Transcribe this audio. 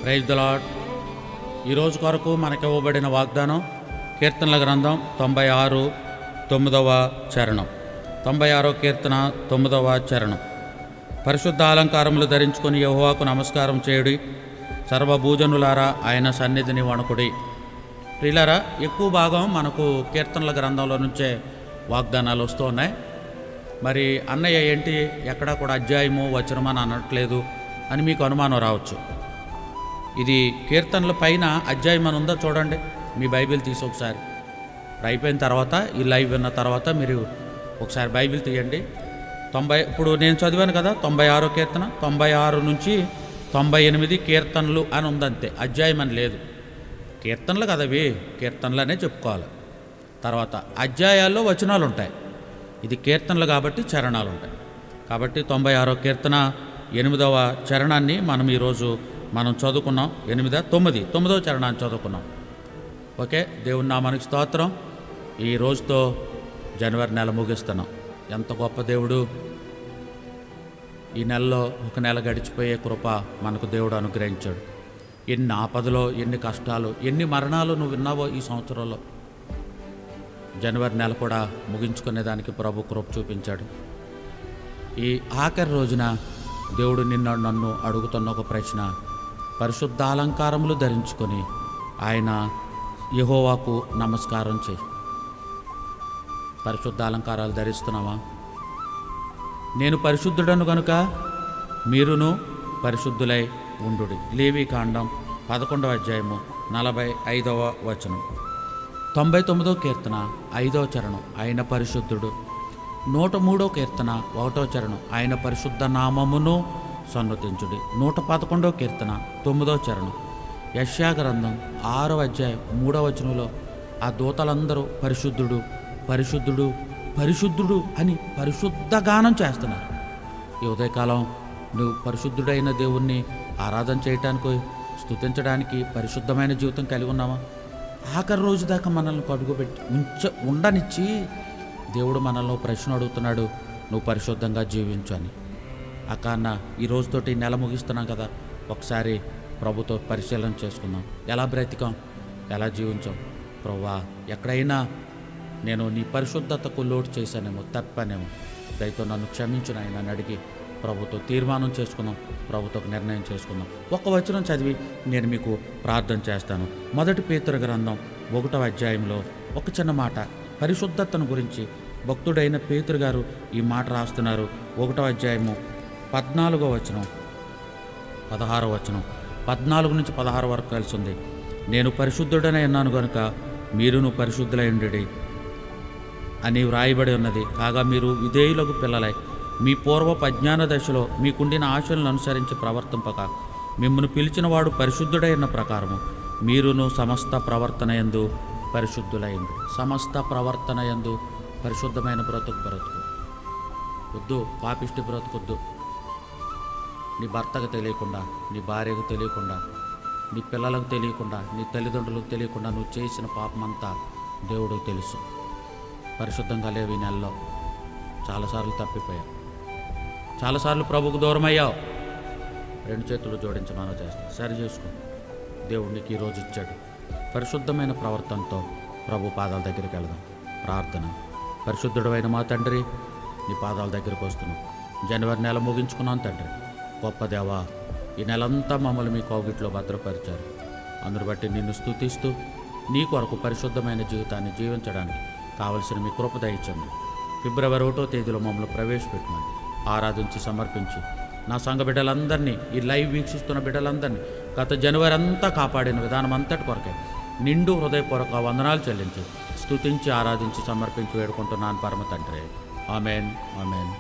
Praise the lord. ఈరోజు కొరకు మనకి ఇవ్వబడిన వాగ్దానం కీర్తనల గ్రంథం 96 9వ చరణం. 96వ కీర్తన 9వ చరణం. పరిశుద్ధ అలంకారములు ధరించుకొని యెహోవాకు నమస్కారం చేయుడి, సర్వభూజనులారా ఆయన సన్నిధిని వణకుడి. ప్రియులారా, ఎక్కువ భాగం మనకు కీర్తనల గ్రంథంలో నుంచే వాగ్దానాలు వస్తూ ఉన్నాయి. మరి అన్నయ్య ఏంటి ఎక్కడా కూడా అధ్యాయము వచనమని అనట్లేదు అని మీకు అనుమానం రావచ్చు. ఇది కీర్తనల పైన అధ్యాయం అని ఉందో చూడండి, మీ బైబిల్ తీసి ఒకసారి అయిపోయిన తర్వాత ఈ లైవ్ విన్న తర్వాత మీరు ఒకసారి బైబిల్ తీయండి. ఇప్పుడు నేను చదివాను కదా 96వ కీర్తన, 96 నుంచి 98 కీర్తనలు అని ఉందంతే, అధ్యాయం అని లేదు. కీర్తనలు కదవి, కీర్తనలు అనే చెప్పుకోవాలి. తర్వాత అధ్యాయాల్లో వచనాలు ఉంటాయి, ఇది కీర్తనలు కాబట్టి చరణాలు ఉంటాయి. కాబట్టి 96వ కీర్తన 8వ చరణాన్ని ఈరోజు మనం చదువుకున్నాం. 9వ చరణాన్ని చదువుకున్నాం. ఓకే, దేవుని నామానికి స్తోత్రం. ఈ రోజుతో జనవరి నెల ముగిస్తున్నాం. ఎంత గొప్ప దేవుడు! ఈ నెలలో ఒక నెల గడిచిపోయే కృప మనకు దేవుడు అనుగ్రహించాడు. ఎన్ని ఆపదలో, ఎన్ని కష్టాలు, ఎన్ని మరణాలు నువ్వు విన్నావో ఈ సంవత్సరంలో. జనవరి నెల కూడా ముగించుకునేదానికి ప్రభు కృప చూపించాడు. ఈ ఆఖరి రోజున దేవుడు నన్ను అడుగుతున్న ఒక ప్రశ్న, పరిశుద్ధ అలంకారములు ధరించుకొని ఆయన యెహోవాకు నమస్కారం చేయి. పరిశుద్ధ అలంకారాలు ధరిస్తున్నావా? నేను పరిశుద్ధుడను కనుక మీరును పరిశుద్ధులై ఉండుడి. లేవీకాండం 11వ అధ్యాయము 45వ వచనం. 99వ కీర్తన 5వ చరణం, ఆయన పరిశుద్ధుడు. 103వ కీర్తన 1వ చరణం, ఆయన పరిశుద్ధ నామమును సన్నతించుడి. 111వ కీర్తన 9వ చరణం. యెషయా గ్రంథం 6వ అధ్యాయం 3వ వచనంలో ఆ దూతలందరూ పరిశుద్ధుడు పరిశుద్ధుడు పరిశుద్ధుడు అని పరిశుద్ధ గానం చేస్తున్నారు. ఈ ఉదయకాలం నువ్వు పరిశుద్ధుడైన దేవుణ్ణి ఆరాధన చేయటానికి, స్తుతించడానికి పరిశుద్ధమైన జీవితం కలిగి ఉన్నావా? ఆఖరి రోజు దాకా మనల్ని కడుగుపెట్టి ఉండనిచ్చి దేవుడు మనల్ని ప్రశ్న అడుగుతున్నాడు, నువ్వు పరిశుద్ధంగా జీవించు అని. అన్న ఈ రోజుతోటి నెల ముగిస్తున్నాం కదా, ఒకసారి ప్రభుతో పరిశీలన చేసుకుందాం. ఎలా బ్రతికాం, ఎలా జీవించాం? ప్రభువా, ఎక్కడైనా నేను నీ పరిశుద్ధతకు లోటు చేశానేమో, తప్పనేమో, దయతో నన్ను క్షమించు నాయన అని అడిగి ప్రభుతో తీర్మానం చేసుకుందాం, ప్రభుతో నిర్ణయం చేసుకుందాం. ఒక వచనం చదివి నేను మీకు ప్రార్థన చేస్తాను. 1 పేతురు గ్రంథం 1వ అధ్యాయంలో ఒక చిన్న మాట, పరిశుద్ధతను గురించి భక్తుడైన పేతురు గారు ఈ మాట రాస్తున్నారు. 1వ అధ్యాయము 14వ వచనం 16వ వచనం, 14 నుంచి 16 వరకు కలిసి ఉంది. నేను పరిశుద్ధుడనే అన్నాను కనుక మీరును పరిశుద్ధులై ఉండుడి అని వ్రాయబడి ఉన్నది. కాగా మీరు విధేయులకు పిల్లలై మీ పూర్వపు అజ్ఞాన దశలో మీకుండిన ఆశలను అనుసరించి ప్రవర్తింపక మిమ్మల్ని పిలిచినవాడు పరిశుద్ధుడైన ప్రకారము మీరును సమస్త ప్రవర్తన యందు పరిశుద్ధులైంది. సమస్త ప్రవర్తన యందు పరిశుద్ధమైన బ్రతుకు వద్దు, పాపిష్టి బ్రతుకొద్దు. నీ భర్తకు తెలియకుండా, నీ భార్యకు తెలియకుండా, నీ పిల్లలకు తెలియకుండా, నీ తల్లిదండ్రులకు తెలియకుండా నువ్వు చేసిన పాపమంతా దేవుడికి తెలుసు. పరిశుద్ధంగా లేవు. ఈ నెలలో చాలాసార్లు తప్పిపోయావు, చాలాసార్లు ప్రభుకు దూరం అయ్యావు. 2 చేతులు జోడించి మనం చేస్తాం, సరి చేసుకో. దేవుడు నీకు ఈరోజు ఇచ్చాడు. పరిశుద్ధమైన ప్రవర్తనతో ప్రభు పాదాల దగ్గరికి వెళదాం. ప్రార్థన. పరిశుద్ధుడైన మా తండ్రి, నీ పాదాల దగ్గరికి వస్తున్నాం. జనవరి నెల ముగించుకున్నాం తండ్రి. గొప్ప దేవా, ఈ నెలంతా మమ్మల్ని మీ కౌగిట్లో భద్రపరిచారు. అందును బట్టి నిన్ను స్తుతిస్తూ నీ కొరకు పరిశుద్ధమైన జీవితాన్ని జీవించడానికి కావలసిన మీ కృప దయచండి. ఫిబ్రవరి 1వ తేదీలో మమ్మల్ని ప్రవేశపెట్టమని ఆరాధించి సమర్పించి నా సంఘ బిడ్డలందరినీ, ఈ లైవ్ వీక్షిస్తున్న బిడ్డలందరినీ గత జనవరి అంతా కాపాడిన విధానం అంతటి కొరకే నిండు హృదయపూర్వక వందనాలు చెల్లించి స్తుతించి ఆరాధించి సమర్పించి వేడుకుంటున్నాను పరమ తండ్రి. Amen, amen.